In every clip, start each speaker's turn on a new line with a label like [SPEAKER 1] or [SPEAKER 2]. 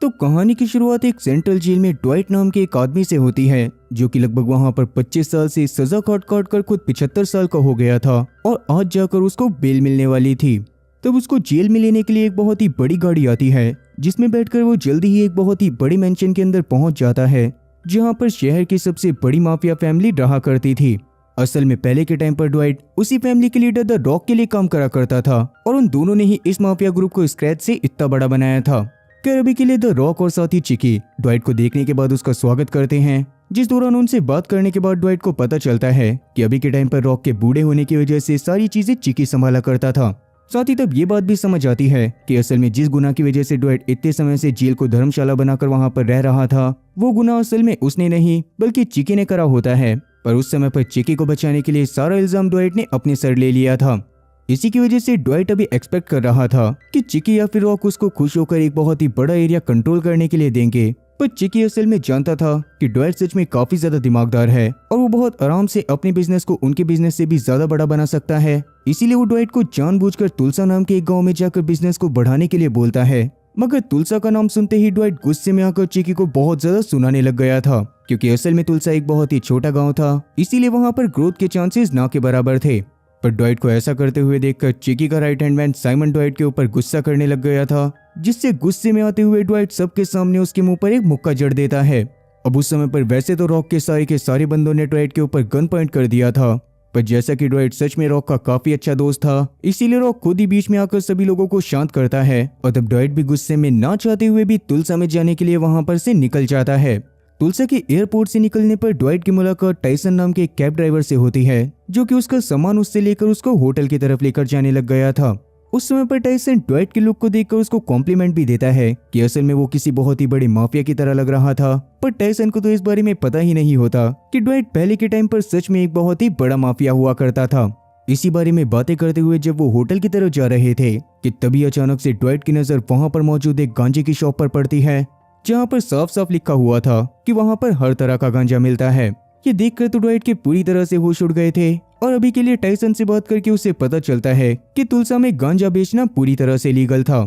[SPEAKER 1] तो कहानी की शुरुआत एक सेंट्रल जेल में ड्वाइट नाम के एक आदमी से होती है, जो कि लगभग वहां पर 25 साल से सजा काट काट कर खुद 75 साल का हो गया था और आज जाकर उसको बेल मिलने वाली थी। तब उसको जेल में लेने के लिए एक बहुत ही बड़ी गाड़ी आती है, जिसमें बैठकर वो जल्दी ही एक बहुत ही बड़ी मेंशन के अंदर पहुंच जाता है, जहां पर शहर की सबसे बड़ी माफिया फैमिली रहा करती थी। असल में पहले के टाइम पर ड्वाइट उसी फैमिली के लीडर द रॉक के लिए काम करा करता था और उन दोनों ने ही इस माफिया ग्रुप को स्क्रैच से इतना बड़ा बनाया था। खैर अभी के लिए द रॉक और साथ ही चिकी ड्वाइट को देखने के बाद उसका स्वागत करते हैं, जिस दौरान उनसे बात करने के बाद ड्वाइट को पता चलता है कि अभी के टाइम पर रॉक के बूढ़े होने की वजह से सारी चीजें चिकी संभाला करता था। साथ ही तब ये बात भी समझ आती है कि असल में जिस गुनाह की वजह से ड्वाइट इतने समय से जेल को धर्मशाला बनाकर वहां पर रह रहा था, वो गुनाह असल में उसने नहीं बल्कि चिकी ने करा होता है। पर उस समय पर चिकी को बचाने के लिए सारा इल्जाम ड्वाइट ने अपने सर ले लिया था। इसी की वजह से ड्वाइट अभी एक्सपेक्ट कर रहा था कि चिकी या फिर रॉक उसको खुश होकर एक बहुत ही बड़ा एरिया कंट्रोल करने के लिए देंगे। पर चिकी असल में जानता था कि ड्वाइट सच में काफी ज्यादा दिमागदार है और वो बहुत आराम से अपने बिजनेस को उनके बिजनेस से भी ज्यादा बड़ा बना सकता है। इसीलिए वो ड्वाइट को जानबूझकर तुलसा नाम के एक गाँव में जाकर बिजनेस को बढ़ाने के लिए बोलता है। मगर तुलसा का नाम सुनते ही ड्वाइट गुस्से में आकर चिकी को बहुत ज्यादा सुनाने लग गया था, क्योंकि असल में तुलसा एक बहुत ही छोटा गाँव था, इसीलिए वहाँ पर ग्रोथ के चांसेस ना के बराबर थे। पर ड्वाइट को ऐसा करते हुए देखकर चिकी का right hand man Simon Dwight के ऊपर गुस्सा करने लग गया था, जिससे गुस्से में आते हुए ड्वाइट सबके सामने उसके मुंह पर एक मुक्का जड़ देता है। अब उस समय पर वैसे तो रॉक के सारे बंदों ने ड्वाइट के ऊपर गन पॉइंट कर दिया था, पर जैसा कि ड्वाइट सच में रॉक का काफी अच्छा दोस्त था, इसीलिए रॉक खुद ही बीच में आकर सभी लोगों को शांत करता है और तब ड्वाइट भी गुस्से में ना चाहते हुए भी तुलसा में जाने के लिए वहां पर से निकल जाता है। तुलसा के एयरपोर्ट से निकलने पर ड्वाइट की मुलाकात टाइसन नाम के एक कैब ड्राइवर से होती है, जो कि उसका सामान उससे लेकर उसको होटल की तरफ लेकर जाने लग गया था। उस समय पर टाइसन ड्वाइट के लुक को देखकर उसको कॉम्प्लीमेंट भी देता है कि असल में वो किसी बहुत ही बड़े माफिया की तरह लग रहा था। पर टाइसन को तो इस बारे में पता ही नहीं होता कि ड्वाइट पहले के टाइम पर सच में एक बहुत ही बड़ा माफिया हुआ करता था। इसी बारे में बातें करते हुए जब वो होटल की तरफ जा रहे थे कि तभी अचानक से ड्वाइट की नजर वहां पर मौजूद एक गांजे की शॉप पर पड़ती है, जहाँ पर साफ साफ लिखा हुआ था कि वहां पर हर तरह का गांजा मिलता है। ये देखकर तो ड्वाइट के पूरी तरह से होश उड़ गए थे और अभी के लिए टाइसन से बात करके उसे पता चलता है कि तुलसा में गांजा बेचना पूरी तरह से लीगल था।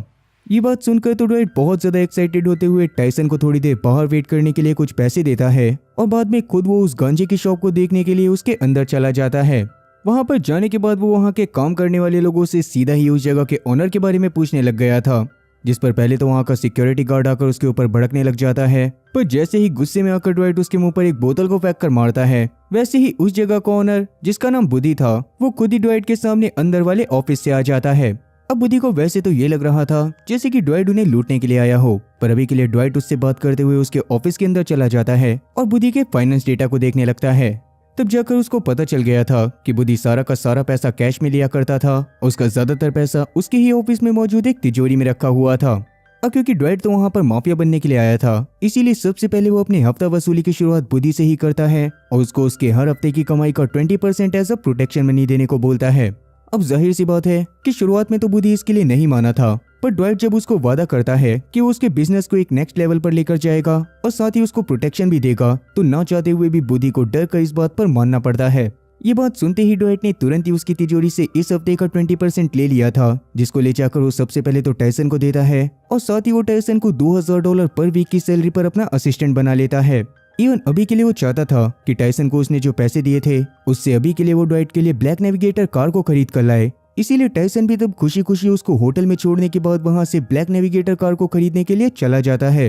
[SPEAKER 1] ये बात सुनकर तो ड्वाइट बहुत ज्यादा एक्साइटेड होते हुए टाइसन को थोड़ी देर बाहर वेट करने के लिए कुछ पैसे देता है और बाद में खुद वो उस गांजे की शॉप को देखने के लिए उसके अंदर चला जाता है। वहां पर जाने के बाद वो वहां के काम करने वाले लोगों से सीधा ही उस जगह के ओनर के बारे में पूछने लग गया था, जिस पर पहले तो वहां का सिक्योरिटी गार्ड आकर उसके ऊपर भड़कने लग जाता है। पर जैसे ही गुस्से में आकर ड्वाइट उसके मुंह पर एक बोतल को फेंक कर मारता है, वैसे ही उस जगह का ओनर, जिसका नाम बुद्धि था, वो खुद ही ड्वाइट के सामने अंदर वाले ऑफिस से आ जाता है। अब बुद्धि को वैसे तो ये लग रहा था जैसे कि ड्वाइट उन्हें लूटने के लिए आया हो, पर अभी के लिए ड्वाइट उससे बात करते हुए उसके ऑफिस के अंदर चला जाता है और बुद्धि के फाइनेंस डेटा को देखने लगता है। तब जाकर उसको पता चल गया था कि बुद्धि सारा का सारा पैसा कैश में लिया करता था और उसका ज्यादातर पैसा उसके ही ऑफिस में मौजूद एक तिजोरी में रखा हुआ था। अब क्योंकि ड्वाइट तो वहां पर माफिया बनने के लिए आया था, इसीलिए सबसे पहले वो अपने हफ्ता वसूली की शुरुआत बुद्धि से ही करता है और उसको उसके हर हफ्ते की कमाई का 20% एज अ प्रोटेक्शन मनी देने को बोलता है। अब जाहिर सी बात है कि शुरुआत में तो बुद्धि इसके लिए नहीं माना था, पर ड्वाइट जब उसको वादा करता है कि वो उसके बिजनेस को एक नेक्स्ट लेवल पर लेकर जाएगा और साथ ही उसको प्रोटेक्शन भी देगा, तो ना चाहते हुए भी बुद्धि को डर कर इस बात पर मानना पड़ता है। ये बात सुनते ही ड्वाइट ने तुरंत ही उसकी तिजोरी से इस हफ्ते का 20% ले लिया था, जिसको ले जाकर वो सबसे पहले तो टाइसन को देता है और साथ ही वो टाइसन को $2000 पर वीक की सैलरी पर अपना असिस्टेंट बना लेता है। इवन अभी के लिए वो चाहता था कि टाइसन को उसने जो पैसे दिए थे उससे अभी के लिए वो ड्वाइट के लिए ब्लैक नेविगेटर कार को खरीद कर लाए। इसीलिए टाइसन भी तब खुशी खुशी उसको होटल में छोड़ने के बाद वहां से ब्लैक नेविगेटर कार को खरीदने के लिए चला जाता है।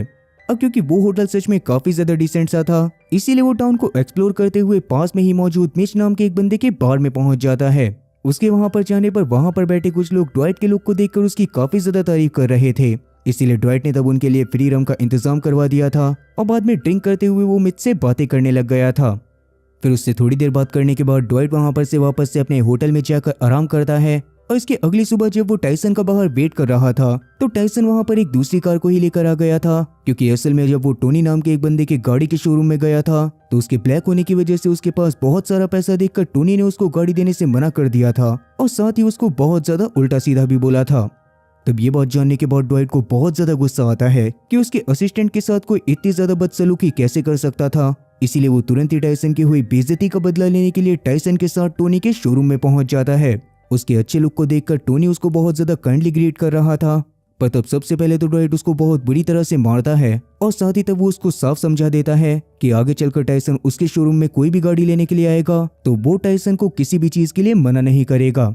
[SPEAKER 1] अब क्योंकि वो होटल सच में काफी ज्यादा डिसेंट सा था, इसीलिए वो टाउन को एक्सप्लोर करते हुए पास में ही मौजूद मिच नाम के एक बंदे के बार में पहुंच जाता है। उसके वहां पर जाने पर वहां पर बैठे कुछ लोग ड्वाइट के लुक को देखकर उसकी काफी ज्यादा तारीफ कर रहे थे, इसीलिए ड्वाइट ने तब उनके लिए फ्री रम का इंतजाम करवा दिया था और बाद में ड्रिंक करते हुए वो मिच से बातें करने लग गया था। फिर उससे थोड़ी देर बात करने के बाद ड्वाइट वहां पर से वापस से अपने होटल में जाकर आराम करता है और इसके अगली सुबह जब वो टाइसन का बाहर वेट कर रहा था तो टाइसन वहां पर एक दूसरी कार को ही लेकर आ गया था, क्योंकि असल में जब वो टोनी नाम के एक बंदे के गाड़ी के शोरूम में गया था तो उसके ब्लैक होने की वजह से उसके पास बहुत सारा पैसा देखकर टोनी ने उसको गाड़ी देने से मना कर दिया था और साथ ही उसको बहुत ज्यादा उल्टा सीधा भी बोला था। तब ये बात जानने के बाद ड्वाइट को बहुत ज्यादा गुस्सा आता है कि उसके असिस्टेंट के साथ कोई इतनी ज्यादा बदसलूकी कैसे कर सकता था। इसीलिए वो तुरंत ही टाइसन की हुई बेइज्जती का बदला लेने के लिए टाइसन के साथ टोनी के शोरूम में पहुंच जाता है। उसके अच्छे लुक को देखकर टोनी उसको बहुत ज्यादा काइंडली ग्रीट कर रहा था, पर तब सबसे पहले तो ड्वाइट उसको बहुत बुरी तरह से मारता है और साथ ही तब वो उसको साफ समझा देता है कि आगे चलकर टाइसन उसके शोरूम में कोई भी गाड़ी लेने के लिए आएगा तो वो टाइसन को किसी भी चीज के लिए मना नहीं करेगा।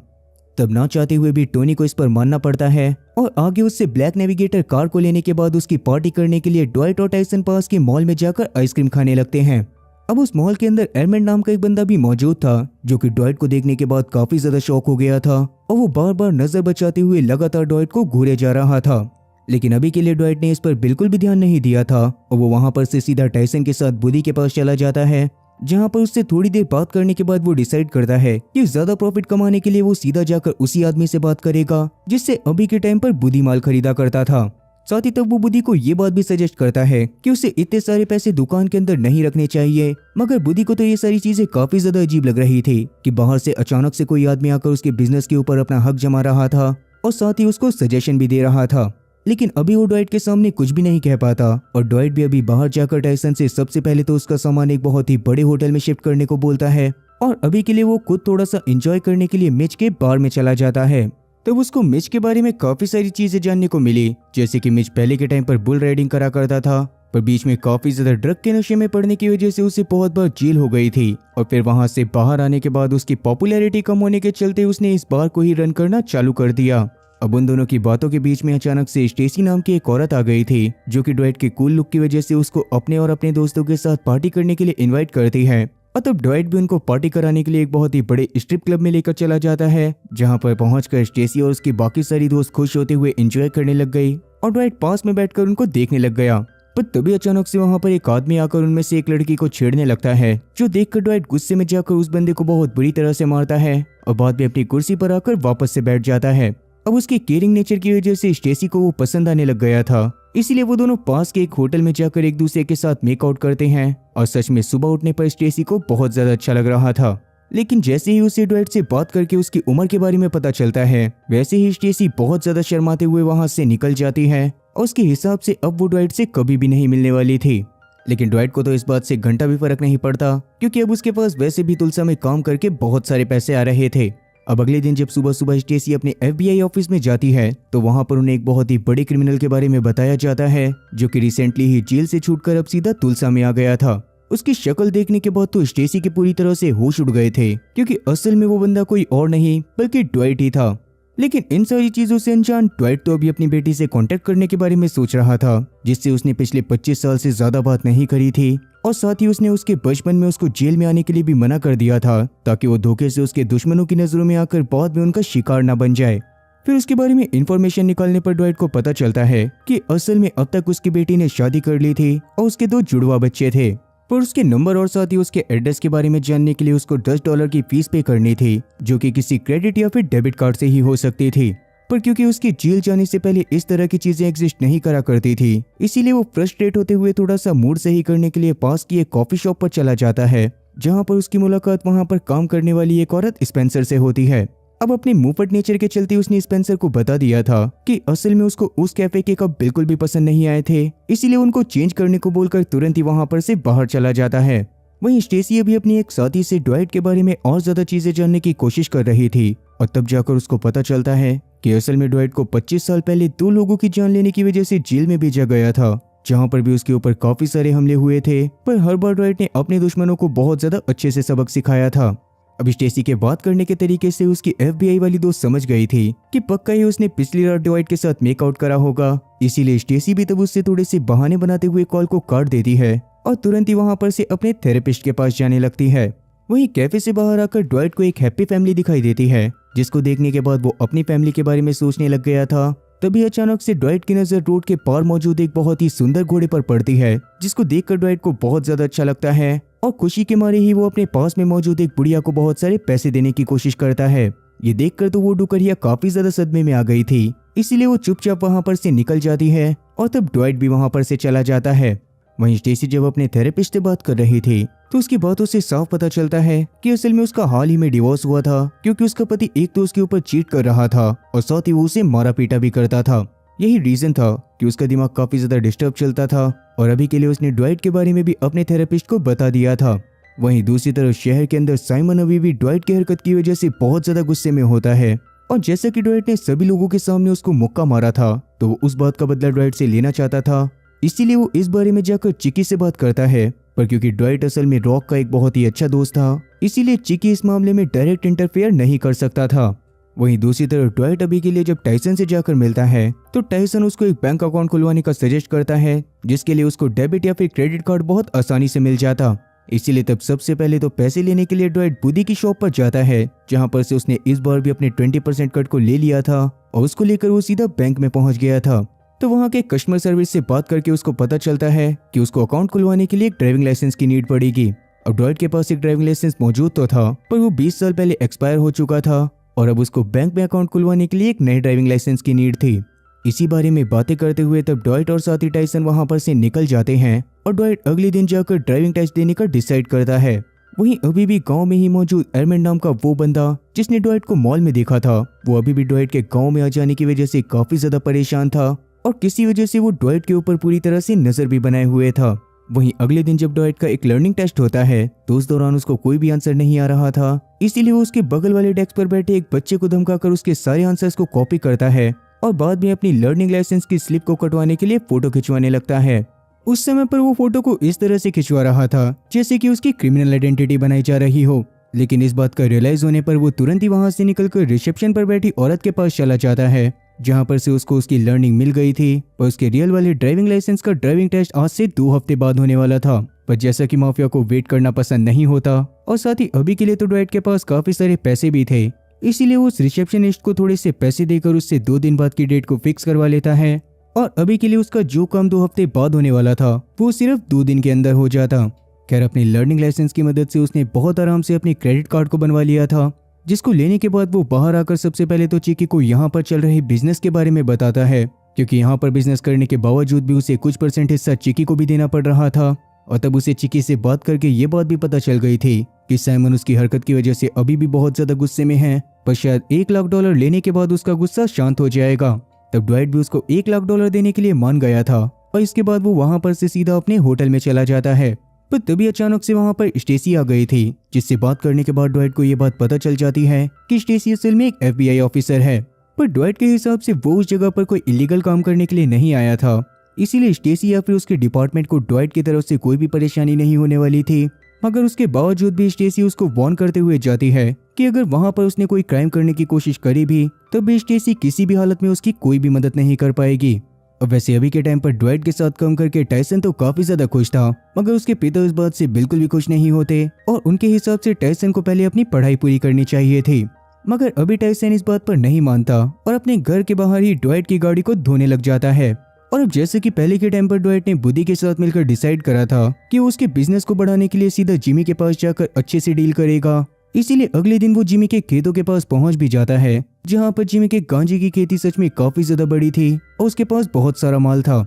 [SPEAKER 1] तब ना चाहते हुए भी टोनी को इस पर मानना पड़ता है और आगे उससे ब्लैक नेविगेटर कार को लेने के बाद उसकी पार्टी करने के लिए ड्वाइट और टाइसन पास के मॉल में जाकर आइसक्रीम खाने लगते हैं। अब उस मॉल के अंदर एडमंड नाम का एक बंदा भी मौजूद था जो कि ड्वाइट को देखने के बाद काफी ज्यादा शॉक हो गया था और वो बार बार नजर बचाते हुए लगातार ड्वाइट को घूरे जा रहा था। लेकिन अभी के लिए ड्वाइट ने इस पर बिल्कुल भी ध्यान नहीं दिया था और वो वहां पर से सीधा टाइसन के साथ बुदी के पास चला जाता है, जहां पर उससे थोड़ी देर बात करने के बाद वो डिसाइड करता है कि ज्यादा प्रॉफिट कमाने के लिए वो सीधा जाकर उसी आदमी से बात करेगा जिससे अभी के टाइम पर बुदी माल खरीदा करता था। साथ ही तब वो बुदी को ये बात भी सजेस्ट करता है कि उसे इतने सारे पैसे दुकान के अंदर नहीं रखने चाहिए। मगर बुदी को तो ये सारी चीजें काफी ज्यादा अजीब लग रही थी कि बाहर से अचानक से कोई आदमी आकर उसके बिजनेस के ऊपर अपना हक जमा रहा था और साथ ही उसको सजेशन भी दे रहा था। लेकिन अभी वो ड्वाइट के सामने कुछ भी नहीं कह पाता और ड्वाइट भी अभी बाहर जाकर टाइसन से सबसे पहले तो उसका सामान एक बहुत ही बड़े होटल में शिफ्ट करने को बोलता है और अभी के लिए वो खुद थोड़ा सा एंजॉय करने के लिए मिच के बार में चला जाता है। तब उसको मिच के बारे में काफी सारी चीजें जानने को मिली, जैसे कि मिच पहले के टाइम पर बुल राइडिंग करा करता था पर बीच में काफी ज्यादा ड्रग के नशे में पड़ने की वजह से उसे बहुत बार जेल हो गई थी और फिर वहां से बाहर आने के बाद उसकी पॉपुलैरिटी कम होने के चलते उसने इस बार को ही रन करना चालू कर दिया। अब उन दोनों की बातों के बीच में अचानक से स्टेसी नाम की एक औरत आ गई थी जो कि ड्वाइट के कूल लुक की वजह से उसको अपने और अपने दोस्तों के साथ पार्टी करने के लिए इनवाइट करती है और तब ड्वाइट भी उनको पार्टी कराने के लिए एक बहुत ही बड़े स्ट्रिप क्लब में लेकर चला जाता है, जहां पर पहुंचकर स्टेसी और उसकी बाकी सारी दोस्त खुश होते हुए एंजॉय करने लग गई और ड्वाइट पास में बैठकर उनको देखने लग गया। पर तभी अचानक से वहां पर एक आदमी आकर उनमें से एक लड़की को छेड़ने लगता है, जो देखकर ड्वाइट गुस्से में जाकर उस बंदे को बहुत बुरी तरह से मारता है और बाद में अपनी कुर्सी पर आकर वापस से बैठ जाता है। अब उसके केयरिंग नेचर की वजह से स्टेसी को वो पसंद आने लग गया था, इसीलिए वो दोनों पास के एक होटल में जाकर एक दूसरे के साथ मेकआउट करते हैं और सच में सुबह उठने पर स्टेसी को बहुत ज्यादा अच्छा लग रहा था। लेकिन जैसे ही उसे ड्वाइट से बात करके उसकी उम्र के बारे में पता चलता है वैसे ही स्टेसी बहुत ज्यादा शर्माते हुए वहां से निकल जाती है और उसके हिसाब से अब वो ड्वाइट से कभी भी नहीं मिलने वाली थी। लेकिन ड्वाइट को तो इस बात से घंटा भी फर्क नहीं पड़ता क्योंकि अब उसके पास वैसे भी तुलसा में काम करके बहुत सारे पैसे आ रहे थे। अब अगले दिन जब सुबह सुबह स्टेसी अपने FBI ऑफिस में जाती है तो वहां पर उन्हें एक बहुत ही बड़े क्रिमिनल के बारे में बताया जाता है जो कि रिसेंटली ही जेल से छूटकर अब सीधा तुलसा में आ गया था। उसकी शक्ल देखने के बाद तो स्टेसी के पूरी तरह से होश उड़ गए थे क्योंकि असल में वो बंदा कोई और नहीं बल्कि ड्वाइट ही था। लेकिन इन सारी चीजों से अनजान ड्वाइट तो अभी अपनी बेटी से कांटेक्ट करने के बारे में सोच रहा था जिससे उसने पिछले 25 साल से ज्यादा बात नहीं करी थी और साथ ही उसने उसके बचपन में उसको जेल में आने के लिए भी मना कर दिया था ताकि वो धोखे से उसके दुश्मनों की नजरों में आकर बाद में उनका शिकार न बन जाए। फिर उसके बारे में इंफॉर्मेशन निकालने पर ड्वाइट को पता चलता है कि असल में अब तक उसकी बेटी ने शादी कर ली थी और उसके 2 जुड़वा बच्चे थे, पर उसके नंबर और साथ ही उसके एड्रेस के बारे में जानने के लिए उसको $10 की फीस पे करनी थी जो कि किसी क्रेडिट या फिर डेबिट कार्ड से ही हो सकती थी। पर क्योंकि उसकी जेल जाने से पहले इस तरह की चीजें एग्जिस्ट नहीं करा करती थी इसीलिए वो फ्रस्ट्रेट होते हुए थोड़ा सा मूड सही करने के लिए पास की एक कॉफी शॉप पर चला जाता है, जहां पर उसकी मुलाकात वहां पर काम करने वाली एक औरत स्पेंसर से होती है। अब अपने मुंहफट नेचर के चलते उसने स्पेंसर को बता दिया था कि असल में उसको उस कैफे के कप बिल्कुल भी पसंद नहीं आए थे, इसीलिए उनको चेंज करने को बोलकर तुरंत ही वहां पर से बाहर चला जाता है। वहीं स्टेसी अभी अपनी एक साथी से ड्वाइट के बारे में और ज्यादा चीजें जानने की कोशिश कर रही थी और तब जाकर उसको पता चलता है कि असल में ड्वाइट को 25 साल पहले 2 लोगों की जान लेने की वजह से जेल में भेजा गया था, जहां पर भी उसके ऊपर काफी सारे हमले हुए थे, पर हर बार ड्वाइट ने अपने दुश्मनों को बहुत ज्यादा अच्छे से सबक सिखाया था। अब स्टेसी के बात करने के तरीके से उसकी FBI वाली दोस्त समझ गई थी कि पक्का ही उसने पिछली रात ड्वाइट के साथ मेकआउट करा होगा, इसीलिए स्टेसी भी तब उससे थोड़े से बहाने बनाते हुए कॉल को काट देती है और तुरंत ही वहां पर से अपने थेरेपिस्ट के पास जाने लगती है। वहीं कैफे से बाहर आकर ड्वाइट को एक हैप्पी फैमिली दिखाई देती है, जिसको देखने के बाद वो अपनी फैमिली के बारे में सोचने लग गया था। तभी अचानक से ड्वाइट की नजर रोड के पार मौजूद एक बहुत ही सुंदर घोड़े पर पड़ती है, जिसको देखकर ड्वाइट को बहुत ज्यादा अच्छा लगता है और खुशी के मारे ही वो अपने पास में मौजूद एक बुढ़िया को बहुत सारे पैसे देने की कोशिश करता है। ये देखकर तो वो डुकरिया काफी ज्यादा सदमे में आ गई थी, इसीलिए वो चुपचाप वहां पर से निकल जाती है और तब ड्वाइट भी वहां पर से चला जाता है। वहीं स्टेसी जब अपने थेरेपिस्ट से बात कर रही थी तो उसकी बातों से साफ पता चलता है कि असल में उसका हाल ही में डिवोर्स हुआ था, क्योंकि उसका पति एक तो उसके ऊपर चीट कर रहा था और साथ ही वो उसे मारा पीटा भी करता था। यही रीजन था कि उसका दिमाग काफी ज्यादा डिस्टर्ब चलता था और अभी के लिए उसने ड्वाइट के बारे में भी अपने थेरेपिस्ट को बता दिया था। वहीं दूसरी तरफ शहर के अंदर साइमन अभी भी ड्वाइट की हरकत की वजह से बहुत ज्यादा गुस्से में होता है और जैसा कि ड्वाइट ने सभी लोगों के सामने उसको मुक्का मारा था, तो वो उस बात का बदला ड्वाइट से लेना चाहता था। इसीलिए वो इस बारे में जाकर चिकी से बात करता है। पर क्योंकि ड्वाइट असल में रॉक का एक बहुत ही अच्छा दोस्त था, इसीलिए चिकी इस मामले में डायरेक्ट इंटरफेयर नहीं कर सकता था। वहीं दूसरी तरफ ड्वाइट अभी के लिए जब टाइसन से जाकर मिलता है, तो टाइसन उसको एक बैंक अकाउंट खुलवाने का सजेस्ट करता है, जिसके लिए उसको डेबिट या फिर क्रेडिट कार्ड बहुत आसानी से मिल जाता। इसीलिए तब सबसे पहले तो पैसे लेने के लिए ड्वाइट बुदी की शॉप पर जाता है, जहां पर से उसने इस बार भी अपने 20% कट को ले लिया था और उसको लेकर वो सीधा बैंक में पहुंच गया था। तो वहां के कस्टमर सर्विस से बात करके उसको पता चलता है कि उसको अकाउंट खुलवाने के लिए एक ड्राइविंग लाइसेंस की नीड पड़ेगी। अब ड्वाइट के पास एक ड्राइविंग लाइसेंस मौजूद तो था, पर वो 20 साल पहले एक्सपायर हो चुका था और अब उसको बैंक में अकाउंट खुलवाने के लिए एक नए ड्राइविंग लाइसेंस की नीड थी। इसी बारे में बातें करते हुए तब ड्वाइट और साथी टाइसन वहां पर से निकल जाते हैं और ड्वाइट अगले दिन जाकर ड्राइविंग टेस्ट देने का डिसाइड करता है। वहीं अभी भी गांव में ही मौजूद एरमेंड नाम का वो बंदा जिसने ड्वाइट को मॉल में देखा था, वो अभी भी ड्वाइट के गांव में आ जाने की वजह से काफी ज्यादा परेशान था और किसी वजह से वो ड्वाइट के ऊपर पूरी तरह से नजर भी बनाए हुए था। वहीं अगले दिन जब ड्वाइट का एक लर्निंग टेस्ट होता है, तो उस दौरान उसको कोई भी आंसर नहीं आ रहा था। इसीलिए वो उसके बगल वाले डेस्क पर बैठे एक बच्चे को धमकाकर उसके सारे आंसर्स को कॉपी करता है और बाद में अपनी लर्निंग लाइसेंस की स्लिप को कटवाने के लिए फोटो खिंचवाने लगता है। उस समय पर वो फोटो को इस तरह से खिंचवा रहा था जैसे कि उसकी क्रिमिनल आइडेंटिटी बनाई जा रही हो, लेकिन इस बात का रियलाइज होने पर वो तुरंत ही वहां से निकलकर रिसेप्शन पर बैठी औरत के पास चला जाता है, जहां पर से उसको उसकी लर्निंग मिल गई थी। पर उसके रियल वाले ड्राइविंग लाइसेंस का ड्राइविंग टेस्ट आज से 2 हफ्ते बाद होने वाला था। पर जैसा कि माफिया को वेट करना पसंद नहीं होता और साथ ही अभी के लिए तो ड्वाइट के पास काफी सारे पैसे भी थे, इसीलिए वो उस रिसेप्शनिस्ट को थोड़े से पैसे देकर उससे 2 दिन बाद की डेट को फिक्स करवा लेता है और अभी के लिए उसका जो काम 2 हफ्ते बाद होने वाला था वो सिर्फ 2 दिन के अंदर हो जाता। खैर अपनी लर्निंग लाइसेंस की मदद से उसने बहुत आराम से अपने क्रेडिट कार्ड को बनवा लिया था, जिसको लेने के बाद वो बाहर आकर सबसे पहले तो चिकी को यहाँ पर चल रहे बिजनेस के बारे में बताता है, क्योंकि यहाँ पर बिजनेस करने के बावजूद भी उसे कुछ % हिस्सा चिकी को भी देना पड़ रहा था। और तब उसे चिकी से बात करके ये बात भी पता चल गई थी कि साइमन उसकी हरकत की वजह से अभी भी बहुत ज्यादा गुस्से में है, पर शायद $1 लाख लेने के बाद उसका गुस्सा शांत हो जाएगा। तब ड्वाइट भी उसको $1 लाख देने के लिए मान गया था और इसके बाद वो वहां पर से सीधा अपने होटल में चला जाता है। पर तभी अचानक से वहां पर स्टेसी आ गई थी, जिससे बात करने के बाद ड्वाइट को ये बात पता चल जाती है कि स्टेसी असल में एक FBI ऑफिसर है। पर ड्वाइट के हिसाब से वो उस जगह पर कोई इलीगल काम करने के लिए नहीं आया था, इसीलिए स्टेसी या फिर उसके डिपार्टमेंट को ड्वाइट की तरफ से कोई भी परेशानी नहीं होने वाली थी। मगर उसके बावजूद भी स्टेसी उसको वार्न करते हुए जाती है कि अगर वहां पर उसने कोई क्राइम करने की कोशिश करी भी तब भी स्टेसी किसी भी हालत में उसकी कोई भी मदद नहीं कर पाएगी। अब वैसे अभी के टाइम पर ड्वाइट के साथ काम करके टाइसन तो काफी ज्यादा खुश था, मगर उसके पिता इस बात से बिल्कुल भी खुश नहीं होते और उनके हिसाब से टाइसन को पहले अपनी पढ़ाई पूरी करनी चाहिए थी। मगर अभी टाइसन इस बात पर नहीं मानता और अपने घर के बाहर ही ड्वाइट की गाड़ी को धोने लग जाता है। और अब जैसे कि पहले के टाइम पर ड्वाइट ने बुदी के साथ मिलकर डिसाइड करा था कि वो उसके बिजनेस को बढ़ाने के लिए सीधा जिमी के पास जाकर अच्छे से डील करेगा, इसीलिए अगले दिन वो जिमी के खेतों के पास पहुंच भी जाता है, जहां पर जिमी के गांजे की खेती सच में काफी ज्यादा बड़ी थी और उसके पास बहुत सारा माल था।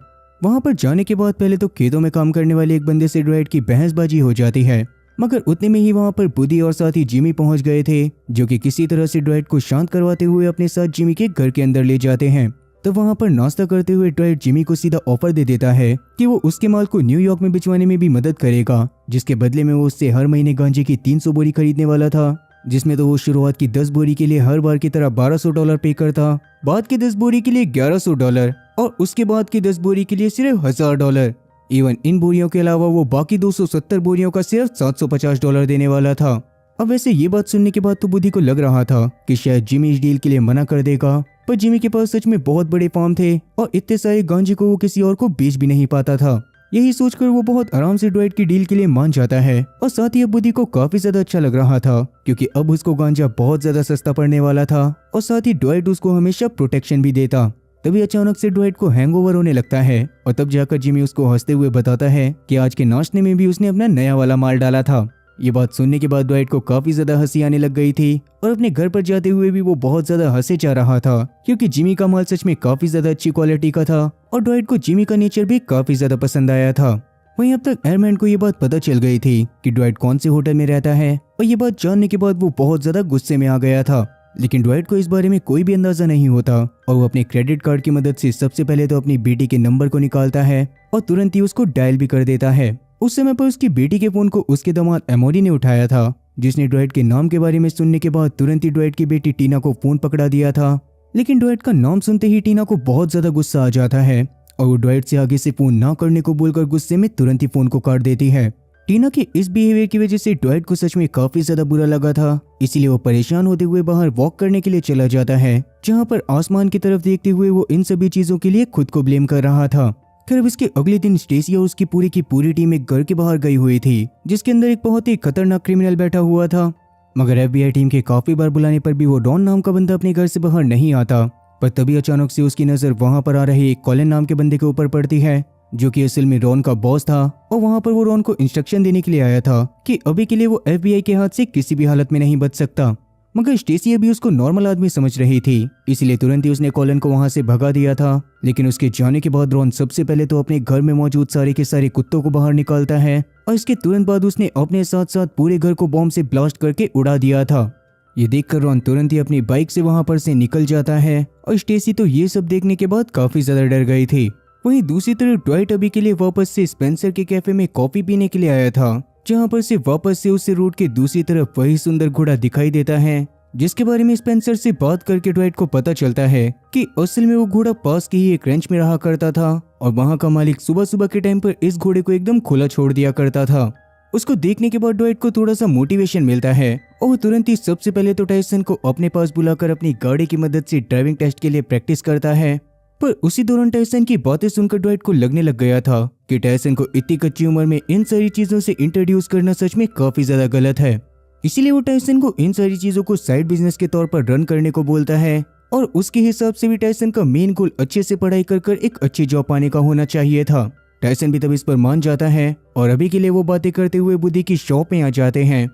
[SPEAKER 1] वहां पर जाने के बाद पहले तो खेतों में काम करने वाले एक बंदे से ड्वाइट की बहसबाजी हो जाती है, मगर उतने में ही वहां पर बुदी और साथ ही जिमी पहुंच गए थे, जो कि किसी तरह से ड्वाइट को शांत करवाते हुए अपने साथ जिमी के घर के अंदर ले जाते हैं। तो वहां पर नाश्ता करते हुए ड्वाइट जिमी को सीधा ऑफर दे देता है कि वो उसके माल को न्यूयॉर्क में भिजवाने में भी मदद करेगा, जिसके बदले में वो उससे हर महीने गांजे की 300 बोरी खरीदने वाला था, जिसमें तो वो शुरुआत की 10 बोरी के लिए हर बार की तरह $1200 पे करता, बाद की 10 बोरी के लिए $1100 और उसके बाद की 10 बोरी के लिए सिर्फ $1000। इवन इन बोरियों के अलावा वो बाकी 270 बोरियों का सिर्फ $750 देने वाला था। अब वैसे ये बात सुनने के बाद तो बुद्धि को लग रहा था कि शायद जिमी इस डील के लिए मना कर देगा, पर जिमी के पास सच में बहुत बड़े फार्म थे और इतने सारे गांजे को वो किसी और को बेच भी नहीं पाता था। यही सोचकर वो बहुत आराम से ड्वाइट की डील के लिए मान जाता है और साथ ही अब बुद्धि को काफी ज्यादा अच्छा लग रहा था, क्योंकि अब उसको गांजा बहुत ज्यादा सस्ता पड़ने वाला था और साथ ही ड्वाइट उसको हमेशा प्रोटेक्शन भी देता। तभी अचानक से ड्वाइट को हैंगओवर होने लगता है और तब जाकर जिमी उसको हंसते हुए बताता है कि आज के नाश्ते में भी उसने अपना नया वाला माल डाला था। ये बात सुनने के बाद ड्वाइट को काफी ज्यादा हंसी आने लग गई थी और अपने घर पर जाते हुए भी वो बहुत ज्यादा हंसे जा रहा था, क्योंकि जिमी का माल सच में काफी ज्यादा अच्छी क्वालिटी का था और ड्वाइट को जिमी का नेचर भी काफी ज्यादा पसंद आया था। वहीं अब तक एरमैन को ये बात पता चल गई थी कि ड्वाइट कौन से होटल में रहता है और ये बात जानने के बाद वो बहुत ज्यादा गुस्से में आ गया था, लेकिन ड्वाइट को इस बारे में कोई भी अंदाजा नहीं होता और वो अपने क्रेडिट कार्ड की मदद से सबसे पहले तो अपनी बेटी के नंबर को निकालता है और तुरंत ही उसको डायल भी कर देता है। उस समय पर उसकी बेटी के फोन को उसके दामाद एमोरी ने उठाया था जिसने ड्वाइट के नाम के बारे में सुनने के बाद तुरंत ही ड्वाइट की बेटी टीना को फोन पकड़ा दिया था। लेकिन ड्वाइट का नाम सुनते ही टीना को बहुत ज्यादा गुस्सा आ जाता है और वो ड्वाइट से आगे से फोन ना करने को बोलकर गुस्से में तुरंत ही फोन को काट देती है। टीना के इस बिहेवियर की वजह से ड्वाइट को सच में काफी ज्यादा बुरा लगा था, इसीलिए वो परेशान होते हुए बाहर वॉक करने के लिए चला जाता है, जहाँ पर आसमान की तरफ देखते हुए वो इन सभी चीजों के लिए खुद को ब्लेम कर रहा था। खैर अब इसके अगले दिन स्टेसी और उसकी पूरी की पूरी टीम एक घर के बाहर गई हुई थी, जिसके अंदर एक बहुत ही खतरनाक क्रिमिनल बैठा हुआ था। मगर FBI टीम के काफी बार बुलाने पर भी वो डॉन नाम का बंदा अपने घर से बाहर नहीं आता। पर तभी अचानक से उसकी नजर वहां पर आ रहे एक कॉलिन नाम के बंदे के ऊपर पड़ती है, जो कि असल में रॉन का बॉस था और वहां पर वो रॉन को इंस्ट्रक्शन देने के लिए आया था कि अभी के लिए वो FBI के हाथ से किसी भी हालत में नहीं बच सकता। मगर स्टेसी अभी उसको नॉर्मल आदमी समझ रही थी, इसलिए तुरंत ही उसने कॉलिन को वहां से भगा दिया था। लेकिन उसके जाने के बाद रॉन सबसे पहले तो अपने घर में मौजूद सारे के सारे कुत्तों को बाहर निकालता है और इसके तुरंत बाद उसने अपने साथ साथ पूरे घर को बॉम्ब से ब्लास्ट करके उड़ा दिया था। ये देखकर रॉन तुरंत ही अपनी बाइक से वहां पर से निकल जाता है और स्टेसी तो ये सब देखने के बाद काफी ज्यादा डर गई थी। वहीं दूसरी तरफ ड्वाइट अभी के लिए वापस से स्पेंसर के कैफे में कॉफी पीने के लिए आया था, जहां पर से वापस से उसे रोड के दूसरी तरफ वही सुंदर घोड़ा दिखाई देता है, जिसके बारे में स्पेंसर से बात करके ड्वाइट को पता चलता है कि असल में वो घोड़ा पास के ही एक रेंच में रहा करता था और वहां का मालिक सुबह सुबह के टाइम पर इस घोड़े को एकदम खुला छोड़ दिया करता था। उसको देखने के बाद ड्वाइट को थोड़ा सा मोटिवेशन मिलता है और वो तुरंत ही सबसे पहले तो टायसन को अपने पास बुलाकर अपनी गाड़ी की मदद से ड्राइविंग टेस्ट के लिए प्रैक्टिस करता है। पर उसी दौरान टायसन की बातें सुनकर ड्वाइट को लगने लग गया था कि टायसन को इतनी कच्ची उम्र में इन सारी चीजों से इंट्रोड्यूस करना सच में काफी ज्यादा गलत है। इसीलिए वो टायसन को इन सारी चीजों को साइड बिजनेस के तौर पर रन करने को बोलता है और उसके हिसाब से भी टायसन का मेन गोल अच्छे से पढ़ाई कर एक अच्छी जॉब पाने का होना चाहिए था। टायसन भी तब इस पर मान जाता है और अभी के लिए वो बातें करते हुए बुद्धि की शॉप में आ जाते हैं,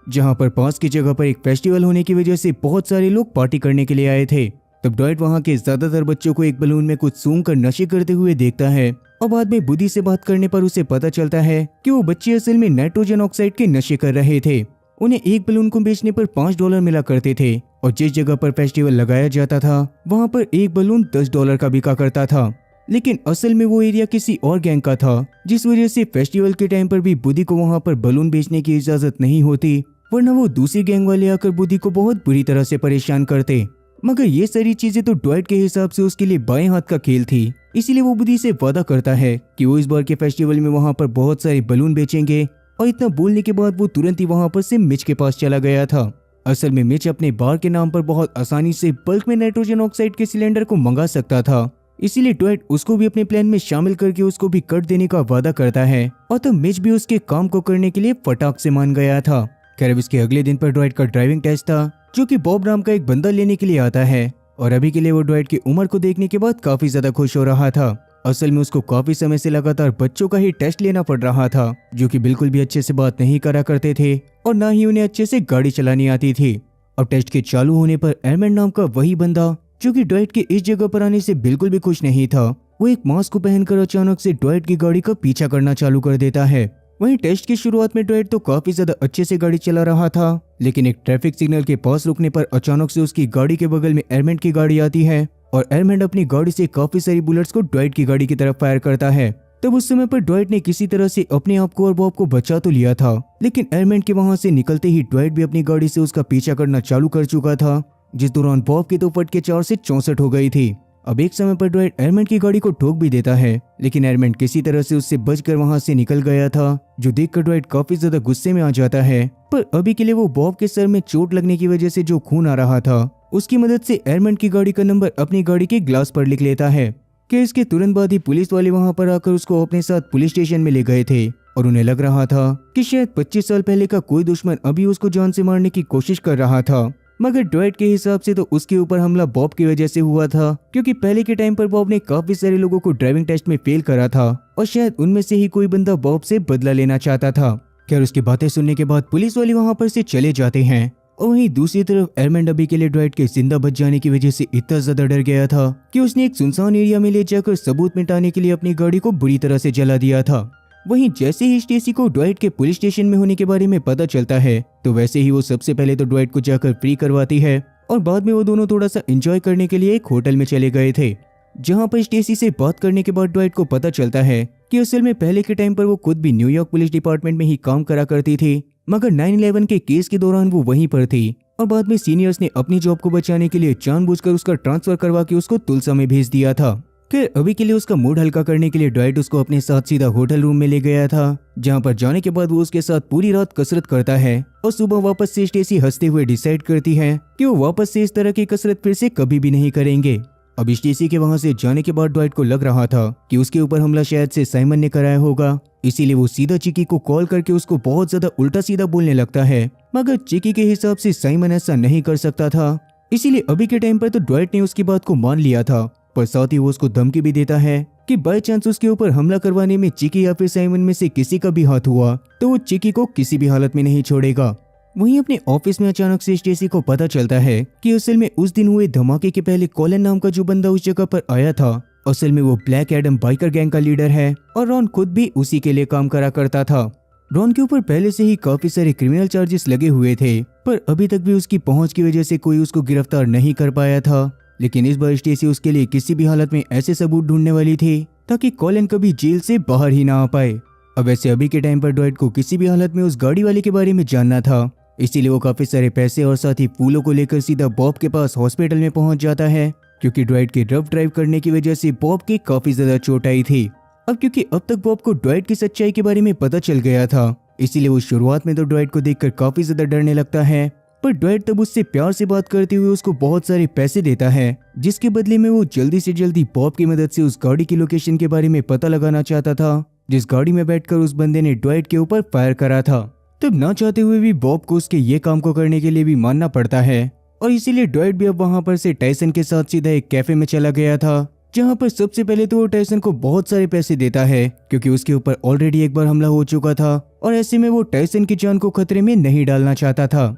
[SPEAKER 1] जहां पर पास की जगह पर एक फेस्टिवल होने की वजह से बहुत सारे लोग पार्टी करने के लिए आए थे। तब ड्वाइट वहां के ज्यादातर बच्चों को एक बलून में कुछ सूंघ कर नशे करते हुए देखता है और बाद में बुद्धि से बात करने पर उसे पता चलता है कि वो बच्चे असल में नाइट्रोजन ऑक्साइड के नशे कर रहे थे। उन्हें एक बलून को बेचने पर $5 मिला करते थे और जिस जगह पर फेस्टिवल लगाया जाता था वहां पर एक बलून $10 का बिका करता था। लेकिन असल में वो एरिया किसी और गैंग का था, जिस वजह से फेस्टिवल के टाइम पर भी बुद्धि को वहां पर बलून बेचने की इजाजत नहीं होती, वरना वो दूसरी गैंग वाले आकर बुद्धि को बहुत बुरी तरह से परेशान करते। मगर ये सारी चीजें तो ड्वाइट के हिसाब से उसके लिए बाएं हाथ का खेल थी, इसीलिए वो बुद्धि से वादा करता है कि वो इस बार के फेस्टिवल में वहां पर बहुत सारे बलून बेचेंगे। और इतना बोलने के बाद वो तुरंत ही वहां पर से मिच के पास चला गया था। असल में मिच अपने बार के नाम पर बहुत आसानी से बल्क में नाइट्रोजन ऑक्साइड के सिलेंडर को मंगा सकता था, इसीलिए ड्वाइट उसको भी अपने प्लान में शामिल करके उसको भी कट देने का वादा करता है और तब मिच भी उसके काम को करने के लिए फटाक से मान गया था। खैर अब इसके अगले दिन पर ड्वाइट का ड्राइविंग टेस्ट था, जो कि बॉब नाम का एक बंदा लेने के लिए आता है और अभी के लिए वो ड्वाइट की उम्र को देखने के बाद काफी ज्यादा खुश हो रहा था। असल में उसको काफी समय से लगातार बच्चों का ही टेस्ट लेना पड़ रहा था, जो कि बिल्कुल भी अच्छे से बात नहीं करा करते थे और ना ही उन्हें अच्छे से गाड़ी चलानी आती थी। अब टेस्ट के चालू होने पर एरमेंड नाम का वही बंदा, जो कि ड्वाइट के इस जगह पर आने से बिल्कुल भी खुश नहीं था, वो एक मास्क को पहनकर अचानक से ड्वाइट की गाड़ी का पीछा करना चालू कर देता है। वहीं टेस्ट की शुरुआत में ड्वाइट तो काफी ज्यादा अच्छे से गाड़ी चला रहा था, लेकिन एक ट्रैफिक सिग्नल के पास रुकने पर अचानक से उसकी गाड़ी के बगल में एरमेंड की गाड़ी आती है और एरमेंड अपनी गाड़ी से काफी सारी बुलेट्स को ड्वाइट की गाड़ी की तरफ फायर करता है। तब उस समय पर ड्वाइट ने किसी तरह से अपने आप को और बॉब को बचा तो लिया था, लेकिन एरमेंड के वहां से निकलते ही ड्वाइट भी अपनी गाड़ी से उसका पीछा करना चालू कर चुका था, जिस दौरान बॉब की तो फटके 4 से 64 हो गई थी। अब एक समय पर ड्वाइट एरमेंड की गाड़ी को ठोक भी देता है, लेकिन एरमेंड किसी तरह से उससे बचकर वहां से निकल गया था, जो देखकर ड्वाइट काफी ज्यादा गुस्से में आ जाता है। पर अभी के लिए वो बॉब के सर में चोट लगने की वजह से जो खून आ रहा था, उसकी मदद से एरमेंड की गाड़ी का नंबर अपनी गाड़ी के ग्लास पर लिख लेता है। कि इसके तुरंत बाद ही पुलिस वाले वहां पर आकर उसको अपने साथ पुलिस स्टेशन में ले गए थे और उन्हें लग रहा था कि शायद 25 साल पहले का कोई दुश्मन अभी उसको जान से मारने की कोशिश कर रहा था। मगर ड्वाइट के हिसाब से तो उसके ऊपर हमला बॉब की वजह से हुआ था, क्योंकि पहले के टाइम पर बॉब ने काफी सारे लोगों को ड्राइविंग टेस्ट में फेल करा था और शायद उनमें से ही कोई बंदा बॉब से बदला लेना चाहता था। खैर उसकी बातें सुनने के बाद पुलिस वाले वहां पर से चले जाते हैं और वहीं दूसरी तरफ एरमेंड अभी के लिए ड्वाइट के जिंदा बच जाने की वजह से इतना ज्यादा डर गया था कि उसने एक सुनसान एरिया में ले जाकर सबूत मिटाने के लिए अपनी गाड़ी को बुरी तरह से जला दिया था। वहीं जैसे ही स्टेसी को ड्वाइट के पुलिस स्टेशन में होने के बारे में पता चलता है, तो वैसे ही वो सबसे पहले तो ड्वाइट को जाकर फ्री करवाती है और बाद में वो दोनों थोड़ा सा एंजॉय करने के लिए एक होटल में चले गए थे, जहां पर स्टेसी से बात करने के बाद ड्वाइट को पता चलता है कि असल में पहले के टाइम पर वो खुद भी न्यूयॉर्क पुलिस डिपार्टमेंट में ही काम करा करती थी, मगर 9/11 के केस के दौरान वो वहीं पर थी और बाद में सीनियर्स ने अपनी जॉब को बचाने के लिए जानबूझकर उसका ट्रांसफर करवा के उसको तुलसा में भेज दिया था। खैर अभी के लिए उसका मूड हल्का करने के लिए ड्वाइट उसको अपने साथ सीधा होटल रूम में ले गया था, जहां पर जाने के बाद वो उसके साथ पूरी रात कसरत करता है और सुबह वापस से स्टेसी हंसते हुए डिसाइड करती है कि वो वापस से इस तरह की कसरत फिर से कभी भी नहीं करेंगे। अब स्टेसी के वहां से जाने के बाद ड्वाइट को लग रहा था कि उसके ऊपर हमला शायद से साइमन ने कराया होगा, इसीलिए वो सीधा चिकी को कॉल करके उसको बहुत ज्यादा उल्टा सीधा बोलने लगता है। मगर चिकी के हिसाब से साइमन ऐसा नहीं कर सकता था, इसीलिए अभी के टाइम पर तो ड्वाइट ने उसकी बात को मान लिया था, पर साथ ही वो उसको धमकी भी देता है कि बाय चांस उसके ऊपर हमला करवाने में चिकी या फिर साइमन में से किसी का भी हाथ हुआ तो वो चिकी को किसी भी हालत में नहीं छोड़ेगा। वहीं अपने ऑफिस में अचानक से स्टेसी को पता चलता है कि असल में उस दिन हुए धमाके के पहले कॉलिन नाम का जो बंदा उस जगह पर आया था, असल में वो ब्लैक एडम बाइकर गैंग का लीडर है और रॉन खुद भी उसी के लिए काम करा करता था। रॉन के ऊपर पहले से ही काफी सारे क्रिमिनल चार्जेस लगे हुए थे, पर अभी तक भी उसकी पहुंच की वजह से कोई उसको गिरफ्तार नहीं कर पाया था। लेकिन इस बार स्टेसी उसके लिए किसी भी हालत में ऐसे सबूत ढूंढने वाली थी ताकि कॉलिन कभी जेल से बाहर ही ना आ पाए। अब वैसे अभी के टाइम पर ड्वाइट को किसी भी हालत में उस गाड़ी वाले के बारे में जानना था, इसीलिए वो काफी सारे पैसे और साथ ही फूलों को लेकर सीधा बॉब के पास हॉस्पिटल में पहुंच जाता है, क्योंकि ड्वाइट के रफ ड्राइव करने की वजह से बॉब की काफी ज्यादा चोट आई थी। अब क्योंकि अब तक बॉब को ड्वाइट की सच्चाई के बारे में पता चल गया था, इसीलिए वो शुरुआत में तो ड्वाइट को देखकर काफी ज्यादा डरने लगता है, पर ड्वाइट तब उससे प्यार से बात करते हुए उसको बहुत सारे पैसे देता है, जिसके बदले में वो जल्दी से जल्दी बॉब की मदद से उस गाड़ी की लोकेशन के बारे में पता लगाना चाहता था, जिस गाड़ी में बैठकर उस बंदे ने ड्वाइट के ऊपर फायर करा था। तब ना चाहते हुए भी बॉब को उसके ये काम को करने के लिए भी मानना पड़ता है, और इसीलिए ड्वाइट भी अब वहां पर से टाइसन के साथ सीधा एक कैफे में चला गया था, जहां पर सबसे पहले तो वो टाइसन को बहुत सारे पैसे देता है, क्योंकि उसके ऊपर ऑलरेडी एक बार हमला हो चुका था और ऐसे में वो टाइसन की जान को खतरे में नहीं डालना चाहता था।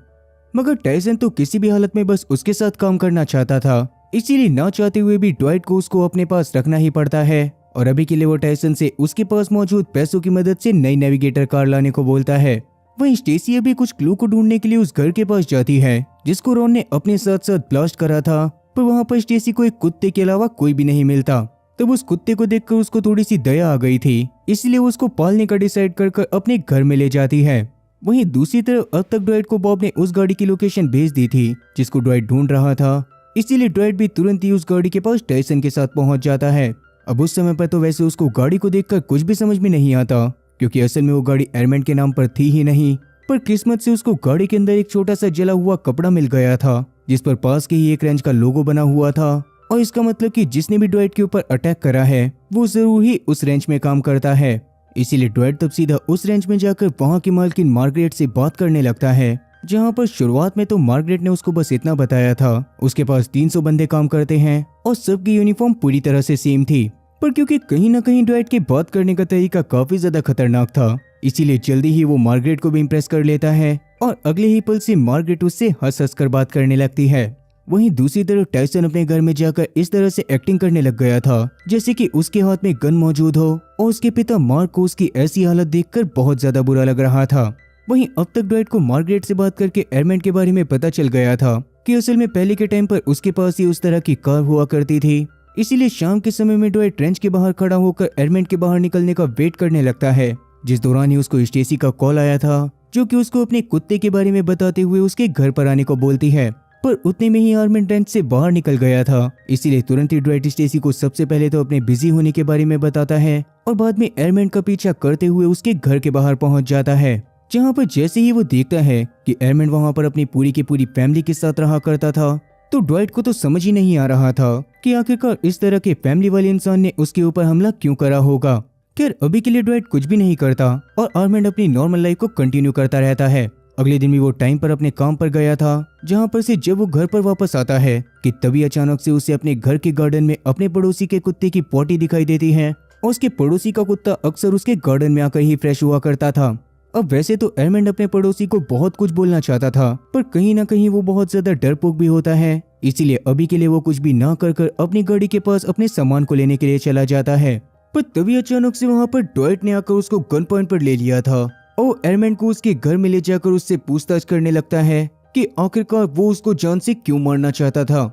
[SPEAKER 1] मगर टाइसन तो किसी भी हालत में बस उसके साथ काम करना चाहता था, इसीलिए ना चाहते हुए भी ड्वाइट को उसको अपने पास रखना ही पड़ता है, और अभी के लिए वो टाइसन से उसके पास मौजूद पैसों की मदद से नई नेविगेटर कार लाने को बोलता है। वहीं स्टेसी अभी कुछ क्लू को ढूंढने के लिए उस घर के पास जाती है जिसको रॉन ने अपने साथ साथ ब्लास्ट करा था, पर वहाँ पर स्टेसी को एक कुत्ते के अलावा कोई भी नहीं मिलता। तब उस कुत्ते को देखकर उसको थोड़ी सी दया आ गई थी, इसलिए वो उसको पालने का डिसाइड कर अपने घर में ले जाती है। वहीं दूसरी तरफ अब तक ड्वाइट को बॉब ने उस गाड़ी की लोकेशन भेज दी थी जिसको ड्वाइट ढूंढ रहा था, इसीलिए ड्वाइट भी तुरंत ही उस गाड़ी के पास टाइसन के साथ पहुंच जाता है। अब उस समय पर तो वैसे उसको गाड़ी को देखकर कुछ भी समझ में नहीं आता, क्योंकि असल में वो गाड़ी एरमेंट के नाम पर थी ही नहीं, पर किस्मत से उसको गाड़ी के अंदर एक छोटा सा जला हुआ कपड़ा मिल गया था जिस पर पास के ही एक रेंज का लोगो बना हुआ था, और इसका मतलब कि जिसने भी ड्वाइट के ऊपर अटैक करा है वो जरूर ही उस रेंज में काम करता है। इसीलिए ड्वाइट तब सीधा उस रेंज में जाकर वहाँ की मालकिन मार्गरेट से बात करने लगता है, जहाँ पर शुरुआत में तो मार्गरेट ने उसको बस इतना बताया था उसके पास 300 बंदे काम करते हैं और सबकी यूनिफॉर्म पूरी तरह से सेम थी, पर क्योंकि कहीं ना कहीं ड्वाइट के बात करने का तरीका काफी ज्यादा खतरनाक था, इसीलिए जल्दी ही वो मार्गरेट को भी इम्प्रेस कर लेता है और अगले ही पल से मार्गरेट उससे हंस हंस कर बात करने लगती है। वहीं दूसरी तरफ टाइसन अपने घर में जाकर इस तरह से एक्टिंग करने लग गया था जैसे कि उसके हाथ में गन मौजूद हो, और उसके पिता मार्क को उसकी ऐसी हालत देखकर बहुत ज्यादा बुरा लग रहा था। वहीं अब तक ड्वाइट को मार्गरेट से बात करके एरमेंट के बारे में पता चल गया था कि असल में पहले के टाइम पर उसके पास ही उस तरह की कार हुआ करती थी, इसीलिए शाम के समय में ड्वाइट ट्रेंच के बाहर खड़ा होकर एरमेंट के बाहर निकलने का वेट करने लगता है, जिस दौरान ही उसको स्टेसी का कॉल आया था जो कि उसको अपने कुत्ते के बारे में बताते हुए उसके घर पर आने को बोलती है, पर उतने में ही आर्मिन ट्रेंच से बाहर निकल गया था, इसीलिए तुरंत ही ड्वाइट स्टेसी को सबसे पहले तो अपने बिजी होने के बारे में बताता है और बाद में एरमेंट का पीछा करते हुए उसके घर के बाहर पहुंच जाता है, जहां पर जैसे ही वो देखता है कि एरमेंट वहां पर अपनी पूरी की पूरी फैमिली के साथ रहा करता था, तो ड्वाइट को तो समझ ही नहीं आ रहा था कि आखिरकार इस तरह के फैमिली वाले इंसान ने उसके ऊपर हमला क्यों करा होगा। खैर अभी के लिए ड्वाइट कुछ भी नहीं करता और आर्मेंड अपनी नॉर्मल लाइफ को कंटिन्यू करता रहता है। अगले दिन भी वो टाइम पर अपने काम पर गया था, जहां पर से जब वो घर पर वापस आता है कि तभी अचानक से उसे अपने घर के गार्डन में अपने पड़ोसी के कुत्ते की पॉटी दिखाई देती है, और उसके पड़ोसी का कुत्ता अक्सर उसके गार्डन में आकर ही फ्रेश हुआ करता था। अब वैसे तो एरमेंड अपने पड़ोसी को बहुत कुछ बोलना चाहता था, पर कहीं ना कहीं वो बहुत ज्यादा डरपोक भी होता है, इसीलिए अभी के लिए वो कुछ भी ना कर अपनी गाड़ी के पास अपने सामान को लेने के लिए चला जाता है। पर तभी अचानक से वहाँ पर ड्वाइट ने आकर उसको गन पॉइंट पर ले लिया था और एरमेंड को उसके घर में ले जाकर उससे पूछताछ करने लगता है कि आखिरकार वो उसको जान से क्यों मारना चाहता था।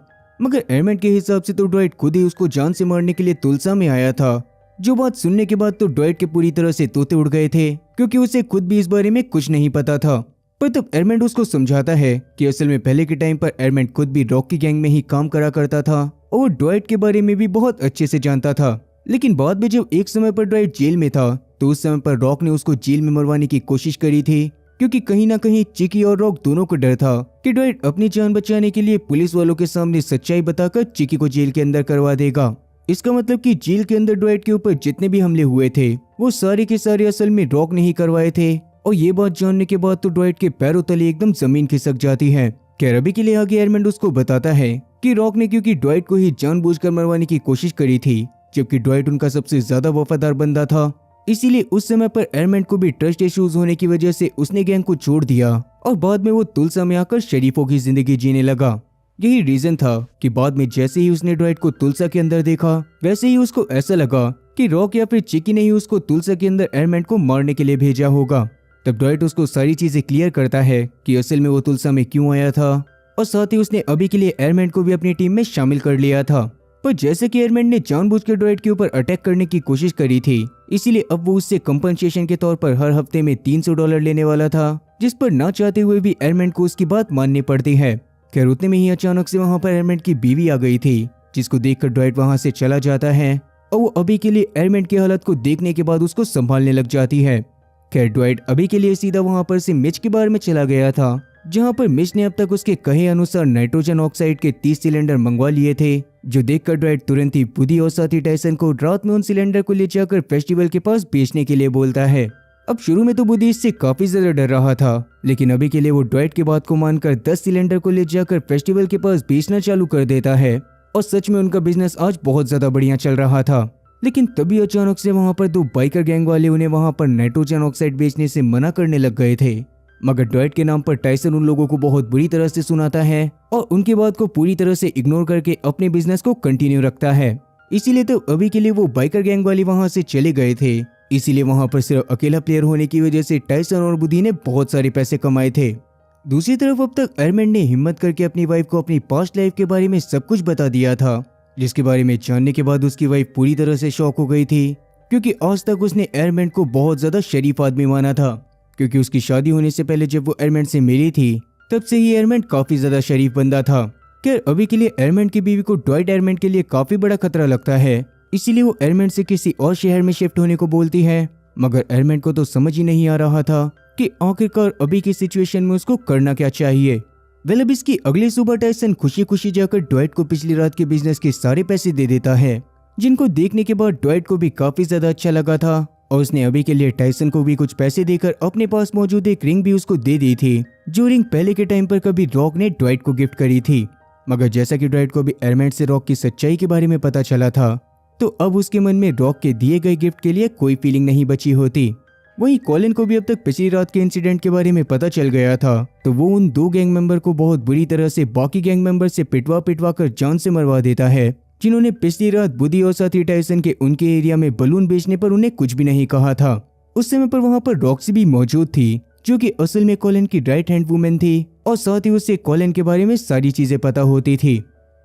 [SPEAKER 1] मगर एरमेंड के हिसाब से तो ड्वाइट खुद ही उसको जान से मारने के लिए तुलसा में आया था। जो बात सुनने के बाद तो ड्वाइट के पूरी तरह से तोते उड़ गए थे, क्योंकि उसे खुद भी इस बारे में कुछ नहीं पता था। पर तब एडमंड उसको समझाता है कि असल में पहले के टाइम पर एडमंड खुद भी रॉक की गैंग में ही काम करा करता था और वो ड्वाइट के बारे में भी बहुत अच्छे से जानता था। लेकिन बाद में जब एक समय पर ड्वाइट जेल में था तो उस समय पर रॉक ने उसको जेल में मरवाने की कोशिश करी थी, क्योंकि कहीं ना कहीं चिकी और रॉक दोनों को डर था कि ड्वाइट अपनी जान बचाने के लिए पुलिस वालों के सामने सच्चाई बताकर चिकी को जेल के अंदर करवा देगा। इसका मतलब कि जेल के अंदर ड्वाइट के ऊपर जितने भी हमले हुए थे वो सारे के सारे असल में रॉक ने ही करवाए थे। और ये बात जानने के बाद तो ड्वाइट के पैरों तले एकदम जमीन खिसक जाती है। खैर अभी के लिए आगे एडमंड उसको बताता है कि रॉक ने क्योंकि ड्वाइट को ही जानबूझकर मरवाने की कोशिश करी थी, जबकि ड्वाइट उनका सबसे ज्यादा वफादार बंदा था। इसीलिए उस समय पर एडमंड को भी ट्रस्ट इश्यूज होने की वजह से उसने गैंग को छोड़ दिया और बाद में वो तुलसा में आकर शरीफों की जिंदगी जीने लगा। यही रीजन था कि बाद में जैसे ही उसने ड्वाइट को तुलसा के अंदर देखा वैसे ही उसको ऐसा लगा कि रॉक या फिर चिकी ने ही उसको तुलसा के अंदर एडमंड को मारने के लिए भेजा होगा। तब ड्वाइट उसको सारी चीजें क्लियर करता है कि असल में वो तुलसा में क्यों आया था और साथ ही उसने अभी के लिए एडमंड को भी अपनी टीम में शामिल कर लिया था। पर जैसे कि एडमंड ने जानबूझकर ड्वाइट के ऊपर अटैक करने की कोशिश करी थी, इसीलिए अब वो उससे कंपनसेशन के तौर पर हर हफ्ते में $300 लेने वाला था, जिस पर ना चाहते हुए भी एडमंड को उसकी बात माननी पड़ती है। खैर उतने में ही अचानक से वहां पर एडमंड की बीवी आ गई थी, जिसको देखकर ड्वाइट वहां से चला जाता है और वो अभी के लिए एडमंड की हालत को देखने के बाद उसको संभालने लग जाती है। खैर ड्वाइट अभी के लिए सीधा वहां पर से मिच के बारे में चला गया था, जहां पर मिच ने अब तक उसके कहे अनुसार नाइट्रोजन ऑक्साइड के 30 सिलेंडर मंगवा लिए थे, जो देखकर ड्वाइट तुरंत ही बुदी और साथी टाइसन को रात में उन सिलेंडर को ले जाकर फेस्टिवल के पास बेचने के लिए बोलता है। अब शुरू में तो बुदी इससे काफी ज्यादा डर रहा था, लेकिन अभी के लिए वो ड्वाइट की बात को मानकर 10 सिलेंडर को ले जाकर फेस्टिवल के पास बेचना चालू कर देता है और सच में उनका बिजनेस आज बहुत ज्यादा बढ़िया चल रहा था। लेकिन तभी अचानक से वहां पर 2 बाइकर गैंग वाले उन्हें वहां पर नाइट्रोजन ऑक्साइड बेचने से मना करने लग गए थे, मगर ड्वाइट के नाम पर टाइसन उन लोगों को बहुत बुरी तरह से सुनाता है और उनकी बात को पूरी तरह से इग्नोर करके अपने बिजनेस को कंटिन्यू रखता है। इसीलिए तो अभी के लिए वो बाइकर गैंग वाले वहां से चले गए थे। इसीलिए वहां पर सिर्फ अकेला प्लेयर होने की वजह से टाइसन और बुदी ने बहुत सारे पैसे कमाए थे। दूसरी तरफ अब तक एडमंड ने हिम्मत करके अपनी वाइफ को अपनी पास्ट लाइफ के बारे में सब कुछ बता दिया था, जिसके बारे में जानने के बाद उसकी वाइफ पूरी तरह से शॉक हो गई थी, क्योंकि आज तक उसने एडमंड को बहुत ज्यादा शरीफ आदमी माना था। क्योंकि उसकी शादी होने से पहले जब वो एडमंड से मिली थी तब से ही एडमंड काफी ज्यादा शरीफ बंदा था। खैर अभी के लिए एडमंड की बीवी को ड्वाइट एडमंड के लिए काफी बड़ा खतरा लगता है, इसीलिए वो एडमंड से किसी और शहर में शिफ्ट होने को बोलती है। मगर एडमंड को तो समझ ही नहीं आ रहा था कि आखिरकार अभी की सिचुएशन में उसको करना क्या चाहिए। अब इसकी अगली सुबह टाइसन खुशी खुशी जाकर ड्वाइट को पिछली रात के बिजनेस के सारे पैसे दे देता है, जिनको देखने के बाद ड्वाइट को भी काफी ज्यादा अच्छा लगा था और उसने अभी के लिए टाइसन को भी कुछ पैसे देकर अपने पास मौजूद एक रिंग भी उसको दे दी थी, जो रिंग पहले के टाइम पर कभी रॉक ने ड्वाइट को गिफ्ट करी थी। मगर जैसा कि ड्वाइट को भी एडमंड से रॉक की सच्चाई के बारे में पता चला था, तो अब उसके मन में रॉक के दिए गए गिफ्ट के लिए कोई फीलिंग नहीं बची होती। वहीं कॉलिन को भी अब तक पिछली रात के इंसिडेंट के बारे में पता चल गया था, तो वो उन 2 गैंग मेंबर को बहुत बुरी तरह से बाकी गैंग मेंबर से पिटवा कर जान से मरवा देता है, जिन्होंने पिछली रात बुदी और साथी टाइसन के उनके एरिया में बलून बेचने पर उन्हें कुछ भी नहीं कहा था। उस समय पर वहां पर रॉक्सी भी मौजूद थी, जो कि असल में कॉलिन की राइट हैंड वुमेन थी और साथ ही उससे कॉलिन के बारे में सारी चीजें पता होती थी।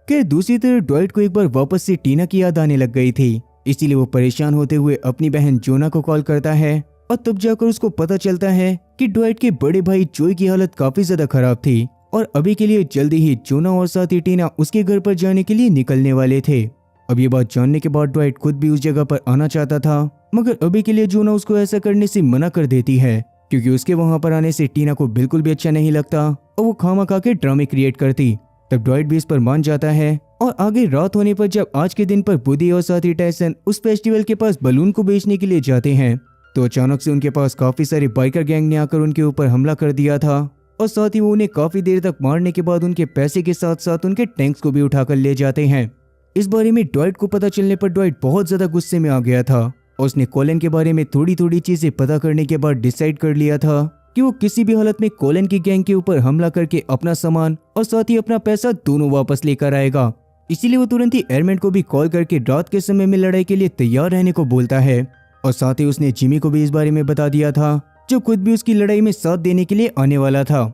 [SPEAKER 1] खैर दूसरी तरफ ड्वाइट को एक बार वापस से टीना की याद आने लग गई थी, इसीलिए वो परेशान होते हुए अपनी बहन जोना को कॉल करता है और तब जाकर उसको पता चलता है कि ड्वाइट के बड़े भाई जोई की हालत काफी ज्यादा खराब थी और अभी के लिए जल्दी ही जोना और साथ ही टीना उसके घर पर जाने के लिए निकलने वाले थे। अब ये बात जानने के बाद ड्वाइट खुद भी उस जगह पर आना चाहता था, मगर अभी के लिए जोना उसको ऐसा करने से मना कर देती है, क्योंकि उसके वहां पर आने से टीना को बिल्कुल भी अच्छा नहीं लगता और वो खामा के ड्रामे क्रिएट करती। तब ड्वाइट भी इस पर मान जाता है और आगे रात होने पर जब आज के दिन पर बुदी और साथी टाइसन उस फेस्टिवल के पास बलून को बेचने के लिए जाते हैं, तो अचानक से उनके पास काफी सारे बाइकर गैंग ने आकर उनके ऊपर हमला कर दिया था और साथ ही वो उन्हें काफी देर तक मारने के बाद उनके पैसे के साथ साथ उनके टैंक्स को भी उठाकर ले जाते हैं। इस बारे में ड्वाइट को पता चलने पर ड्वाइट बहुत ज्यादा गुस्से में आ गया था और उसने कॉलिन के बारे में थोड़ी थोड़ी चीजें पता करने के बाद डिसाइड कर लिया था कि वो किसी भी हालत में कॉलिन की गैंग के ऊपर हमला करके अपना सामान और साथ ही अपना पैसा दोनों वापस लेकर आएगा। इसीलिए वो तुरंत ही एडमंड को भी कॉल करके रात के समय में लड़ाई के लिए तैयार रहने को बोलता है और साथ ही उसने जिमी को भी इस बारे में बता दिया था, जो खुद भी उसकी लड़ाई में साथ देने के लिए आने वाला था।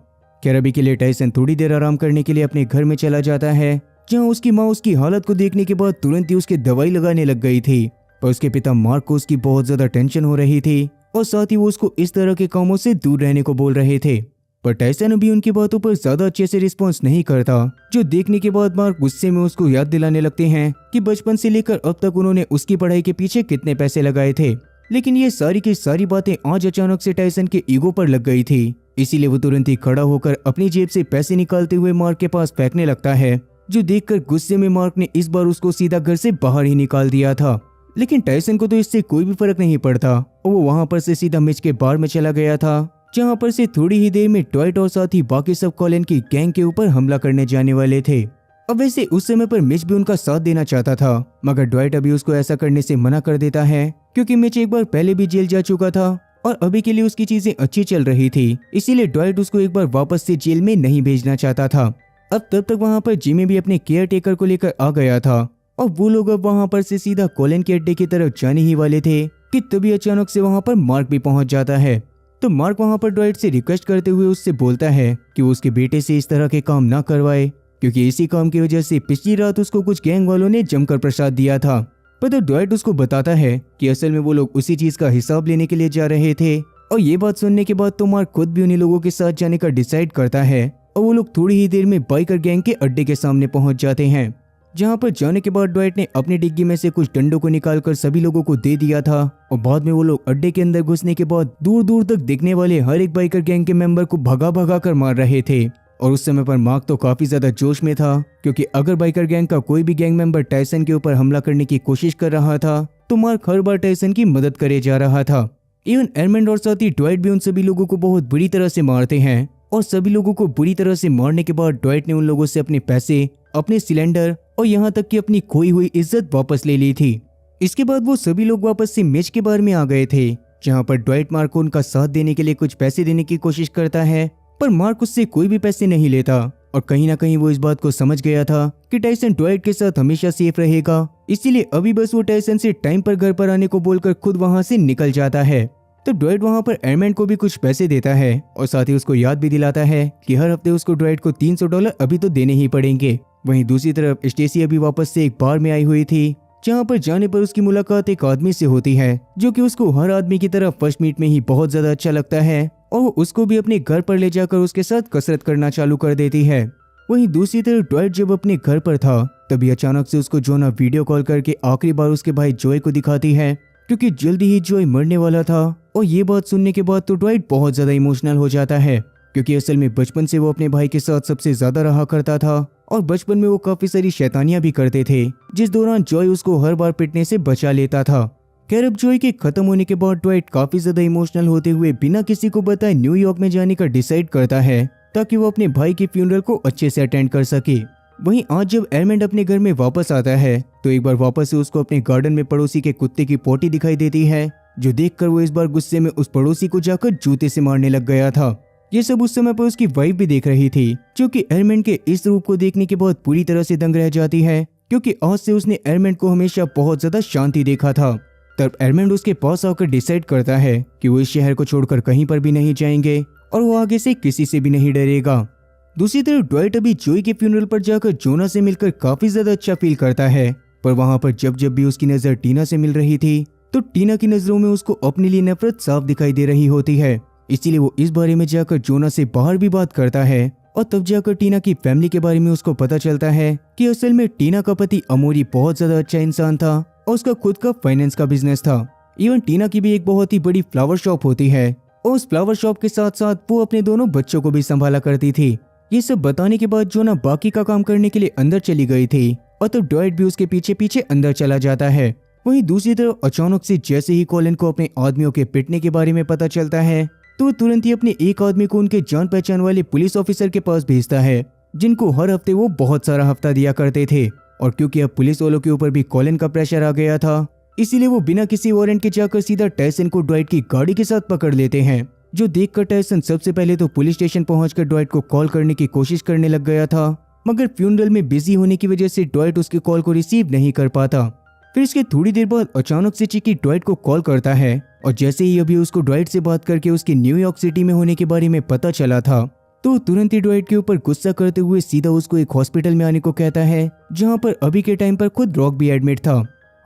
[SPEAKER 1] खैर अभी के लिए टाइसन थोड़ी देर आराम करने के लिए अपने घर में चला जाता है, जहां उसकी माँ उसकी हालत को देखने के बाद तुरंत ही उसके दवाई लगाने लग गई थी। पर उसके पिता मार्क को उसकी बहुत ज्यादा टेंशन हो रही थी और साथ ही वो उसको इस तरह के कामों से दूर रहने को बोल रहे थे। पर टायसन अभी उनकी बातों पर ज्यादा अच्छे से रिस्पॉन्स नहीं करता, जो देखने के बाद मार्क गुस्से में उसको याद दिलाने लगते हैं कि बचपन से लेकर अब तक उन्होंने उसकी पढ़ाई के पीछे कितने पैसे लगाए थे। लेकिन ये सारी की सारी बातें आज अचानक से टायसन के ईगो पर लग गई थी, इसीलिए वो तुरंत ही खड़ा होकर अपनी जेब से पैसे निकालते हुए मार्क के पास फेंकने लगता है, जो देखकर गुस्से में मार्क ने इस बार उसको सीधा घर से बाहर ही निकाल दिया था। लेकिन टायसन को तो इससे कोई भी फर्क नहीं पड़ता और वो वहां पर से सीधा मिच के बार में चला गया था, जहां पर से थोड़ी ही देर में ट्वाइट और साथ ही बाकी सब कॉलिन की गैंग के ऊपर हमला करने जाने वाले थे। अब वैसे उस समय पर मिच भी उनका साथ देना चाहता था, मगर ड्वाइट अभी उसको ऐसा करने से मना कर देता है, क्योंकि मिच एक बार पहले भी जेल जा चुका था और अभी के लिए उसकी चीजें अच्छी चल रही थी, इसीलिए ड्वाइट उसको एक बार वापस से जेल में नहीं भेजना चाहता था। अब तब तक वहां पर जिमी भी अपने केयर टेकर को लेकर आ गया था और वो लोग अब वहां पर से सीधा कॉलिन के अड्डे की तरफ जाने ही वाले थे कि तभी अचानक से वहां पर मार्क भी पहुंच जाता है। तो मार्क वहां पर ड्वाइट से रिक्वेस्ट करते हुए उससे बोलता है कि वो उसके बेटे से इस तरह के काम ना करवाए, क्योंकि इसी काम की वजह से पिछली रात उसको कुछ गैंग वालों ने जमकर प्रसाद दिया था। पर तो ड्वाइट उसको बताता है कि असल में वो लोग उसी चीज का हिसाब लेने के लिए जा रहे थे। और ये बात सुनने के बाद तो मार्क खुद भी उन्हीं लोगों के साथ जाने का डिसाइड करता है और वो लोग थोड़ी ही देर में बाइकर गैंग के अड्डे के सामने पहुंच जाते हैं, जहां पर जाने के बाद ड्वाइट ने अपनी डिग्गी में से कुछ डंडों को निकालकर सभी लोगों को दे दिया था और बाद में वो लोग अड्डे के अंदर घुसने के बाद दूर दूर तक दिखने वाले हर एक बाइकर गैंग के मेंबर को भगा भगा कर मार रहे थे। और उस समय पर मार्क तो काफी ज्यादा जोश में था, क्योंकि अगर बाइकर गैंग का कोई भी गैंग मेंबर टायसन के ऊपर हमला करने की कोशिश कर रहा था तो मार्क हर बार टायसन की मदद करे जा रहा था। इवन एडमंड और साथ ही ड्वाइट भी उन सभी लोगों को बहुत बुरी तरह से मारते हैं और सभी लोगों को बुरी तरह से मारने के बाद ड्वाइट ने उन लोगों से अपने पैसे, अपने सिलेंडर और यहाँ तक कि अपनी खोई हुई इज्जत वापस ले ली थी। इसके बाद वो सभी लोग वापस से मैच के बार में आ गए थे, जहाँ पर ड्वाइट मार्क को उनका साथ देने के लिए कुछ पैसे देने की कोशिश करता है, पर मार्क उससे कोई भी पैसे नहीं लेता और कहीं ना कहीं वो इस बात को समझ गया था कि टायसन ड्वाइट के साथ हमेशा सेफ रहेगा, इसीलिए अभी बस वो टायसन से टाइम पर घर पर आने को बोलकर खुद वहां से निकल जाता है। तो ड्वाइट वहां पर एडमंड को भी कुछ पैसे देता है और साथ ही उसको याद भी दिलाता है कि हर हफ्ते उसको ड्वाइट को $300 अभी तो देने ही पड़ेंगे। वहीं दूसरी तरफ स्टेसी अभी वापस से एक बार में आई हुई थी, जहां पर जाने पर उसकी मुलाकात एक आदमी से होती है जो कि उसको हर आदमी की तरह फर्स्ट मीट में ही बहुत ज्यादा अच्छा लगता है और वो उसको भी अपने घर पर ले जाकर उसके साथ कसरत करना चालू कर देती है। वहीं दूसरी तरफ ड्वाइट जब अपने घर पर था तभी अचानक से उसको जोना वीडियो कॉल करके आखिरी बार उसके भाई जॉय को दिखाती है, क्योंकि जल्दी ही जॉय मरने वाला था। और ये बात सुनने के बाद तो ड्वाइट बहुत ज्यादा इमोशनल हो जाता है, क्योंकि असल में बचपन से वो अपने भाई के साथ सबसे ज्यादा रहा करता था और बचपन में वो काफी सारी शैतानियां भी करते थे, जिस दौरान जॉय उसको हर बार पिटने से बचा लेता था। खैर अब जॉय के खत्म होने के बाद ड्वाइट काफी ज्यादा इमोशनल होते हुए बिना किसी को बताए न्यूयॉर्क में जाने का डिसाइड करता है, ताकि वो अपने भाई के फ्यूनरल को अच्छे से अटेंड कर सके। वहीं आज जब एडमंड अपने घर में वापस आता है तो एक बार वापस से उसको अपने गार्डन में पड़ोसी के कुत्ते की पोटी दिखाई देती है, जो देखकर वो इस बार गुस्से में उस पड़ोसी को जाकर जूते से मारने लग गया था। ये सब उस समय पर उसकी वाइफ भी देख रही थी, जो कि एडमंड के इस रूप को देखने के बाद पूरी तरह से दंग रह जाती है, क्योंकि आज से उसने एडमंड को हमेशा बहुत ज्यादा शांति देखा था। तब एडमंड उसके पास आकर डिसाइड करता है कि वो इस शहर को छोड़कर कहीं पर भी नहीं जाएंगे और वो आगे से किसी से भी नहीं डरेगा। दूसरी तरफ ड्वाइट अभी जॉय के फ्यूनरल पर जाकर जोना से मिलकर काफी ज्यादा अच्छा फील करता है, पर वहां पर जब जब भी उसकी नजर टीना से मिल रही थी तो टीना की नजरों में उसको अपने लिए नफरत साफ दिखाई दे रही होती है, इसीलिए वो इस बारे में जाकर जोना से बाहर भी बात करता है। और तब जाकर टीना की फैमिली के बारे में उसको पता चलता है कि असल में टीना का पति अमोरी बहुत ज्यादा अच्छा इंसान था और उसका खुद का फाइनेंस का बिजनेस था। इवन टीना की भी एक बहुत ही बड़ी फ्लावर शॉप होती है और उस फ्लावर शॉप के साथ साथ वो अपने दोनों बच्चों को भी संभाला करती थी। ये सब बताने के बाद जोना बाकी का काम करने के लिए अंदर चली गई थी और तब ड्वाइट भी उसके पीछे पीछे अंदर चला जाता है। वहीं दूसरी तरफ अचानक से जैसे ही कॉलिन को अपने आदमियों के पिटने के बारे में पता चलता है तो तुरंत ही अपने एक आदमी को उनके जान पहचान वाले पुलिस ऑफिसर के पास भेजता है, जिनको हर हफ्ते वो बहुत सारा हफ्ता दिया करते थे। और क्योंकि अब पुलिस वालों के ऊपर भी कॉलिन का प्रेशर आ गया था, इसीलिए वो बिना किसी वारंट के जाकर सीधा टायसन को ड्वाइट की गाड़ी के साथ पकड़ लेते हैं, जो देखकर टायसन सबसे पहले तो पुलिस स्टेशन पहुंचकर ड्वाइट को कॉल करने की कोशिश करने लग गया था, मगर फ्यूनरल में बिजी होने की वजह से ड्वाइट उसके कॉल को रिसीव नहीं कर पाता। फिर इसके थोड़ी देर बाद अचानक से चिकी ड्वाइट को कॉल करता है और जैसे ही अभी उसको ड्वाइट से बात करके उसके न्यूयॉर्क सिटी में होने के बारे में पता चला था तो तुरंत ही ड्वाइट के ऊपर गुस्सा करते हुए सीधा उसको एक हॉस्पिटल में आने को कहता है, जहां पर अभी के टाइम पर खुद रॉक भी एडमिट था।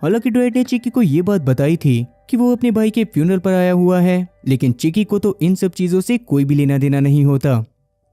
[SPEAKER 1] हालांकि ड्वाइट ने चिकी को ये बात बताई थी कि वो अपने भाई के फ्यूनरल पर आया हुआ है, लेकिन चिकी को तो इन सब चीजों से कोई भी लेना देना नहीं होता।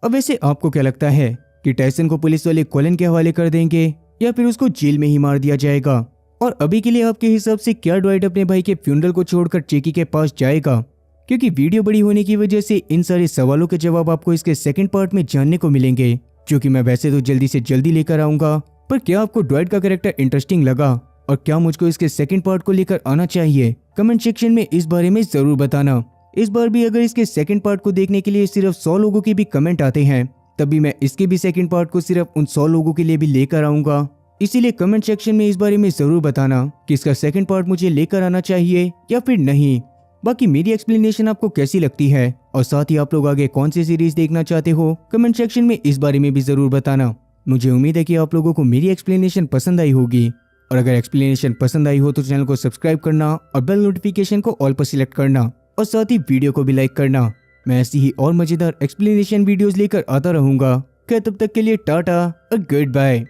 [SPEAKER 1] अब वैसे आपको क्या लगता है कि टायसन को पुलिस वाले कोलिन के हवाले कर देंगे या फिर उसको जेल में ही मार दिया जाएगा? और अभी के लिए आपके हिसाब से क्या ड्वाइट अपने भाई के फ्यूनरल को छोड़कर चिकी के पास जाएगा? क्योंकि वीडियो बड़ी होने की वजह से इन सारे सवालों के जवाब आपको इसके सेकंड पार्ट में जानने को मिलेंगे, जो कि मैं वैसे तो जल्दी से जल्दी लेकर आऊंगा। पर क्या आपको ड्वाइट का कैरेक्टर इंटरेस्टिंग लगा और क्या मुझको इसके सेकंड पार्ट को लेकर आना चाहिए? कमेंट सेक्शन में इस बारे में जरूर बताना। इस बार भी अगर इसके सेकंड पार्ट को देखने के लिए सिर्फ 100 लोगों के भी कमेंट आते हैं, तभी मैं इसके भी सेकंड पार्ट को सिर्फ उन 100 लोगों के लिए भी लेकर आऊंगा। इसीलिए कमेंट सेक्शन में इस बारे में जरूर बताना कि इसका सेकंड पार्ट मुझे लेकर आना चाहिए या फिर नहीं। बाकी मेरी एक्सप्लेनेशन आपको कैसी लगती है और साथ ही आप लोग आगे कौन सी सीरीज देखना चाहते हो, कमेंट सेक्शन में इस बारे में भी जरूर बताना। मुझे उम्मीद है कि आप लोगों को मेरी एक्सप्लेनेशन पसंद आई होगी, और अगर एक्सप्लेनेशन पसंद आई हो तो चैनल को सब्सक्राइब करना और बेल नोटिफिकेशन को ऑल पर सिलेक्ट करना, और साथ ही वीडियो को भी लाइक करना। मैं ऐसी ही और मजेदार एक्सप्लेनेशन वीडियोस लेकर आता रहूंगा। तब तक के लिए टाटा और गुड बाय।